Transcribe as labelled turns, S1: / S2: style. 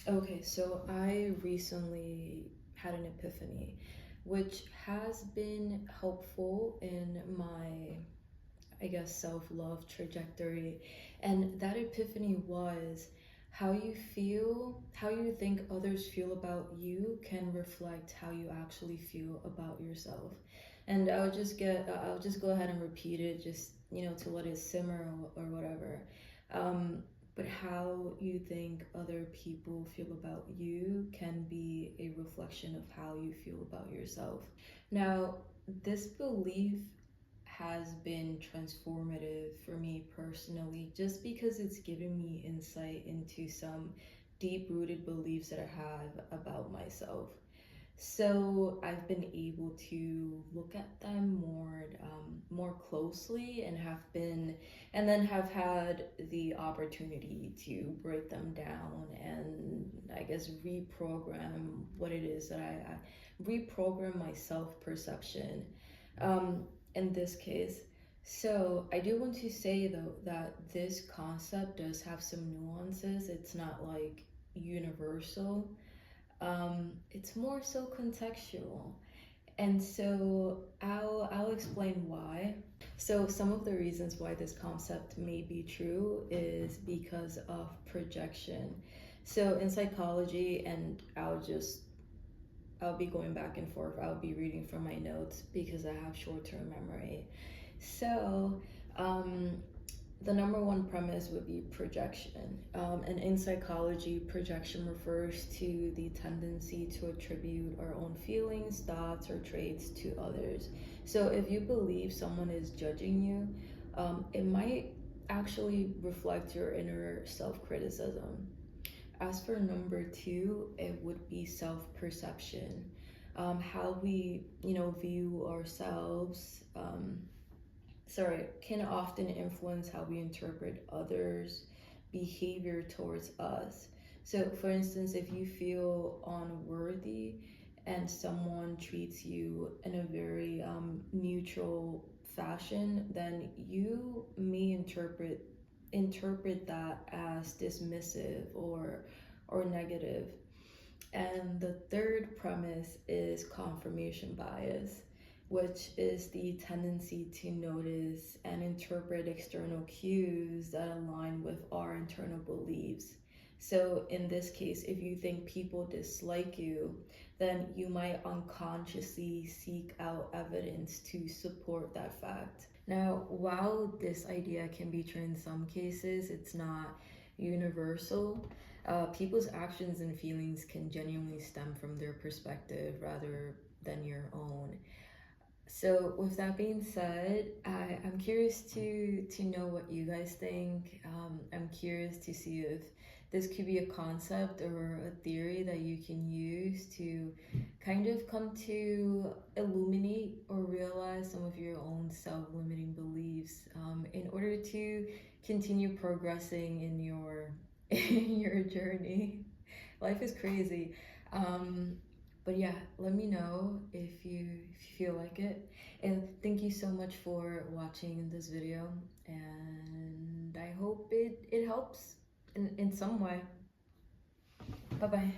S1: Okay, so I recently had an epiphany, which has been helpful in my, I guess, self-love trajectory. And that epiphany was how you think others feel about you can reflect how you actually feel about yourself. And I'll just go ahead and repeat it, just, to let it simmer or whatever. Um, but how you think other people feel about you can be a reflection of how you feel about yourself. Now, this belief has been transformative for me personally, just because it's given me insight into some deep rooted beliefs that I have about myself. So I've been able to look at them more closely, and then have had the opportunity to break them down and, I guess, reprogram what it is that I reprogram my self perception. Um, in this case. So I do want to say though that this concept does have some nuances. It's not like universal. It's more so contextual. And so I'll explain why. So some of the reasons why this concept may be true is because of projection. So in psychology, and I'll be going back and forth. I'll be reading from my notes because I have short-term memory. So, um, the number one premise would be projection. And in psychology, projection refers to the tendency to attribute our own feelings, thoughts, or traits to others. So if you believe someone is judging you, it might actually reflect your inner self-criticism. As for number two, it would be self-perception. How we, view ourselves, can often influence how we interpret others' behavior towards us. So, for instance, if you feel unworthy and someone treats you in a very neutral fashion, then you may interpret that as dismissive or negative. And the third premise is confirmation bias, which is the tendency to notice and interpret external cues that align with our internal beliefs. So, in this case, if you think people dislike you, then you might unconsciously seek out evidence to support that fact. Now, while this idea can be true in some cases, it's not universal. People's actions and feelings can genuinely stem from their perspective rather than your own. So, with that being said, I'm curious to know what you guys think. I'm curious to see if this could be a concept or a theory that you can use to kind of come to illuminate or realize some of your own self-limiting beliefs, in order to continue progressing in your in your journey. Life is crazy. Um, but yeah, let me know if you feel like it. And thank you so much for watching this video. And I hope it helps in some way. Bye bye.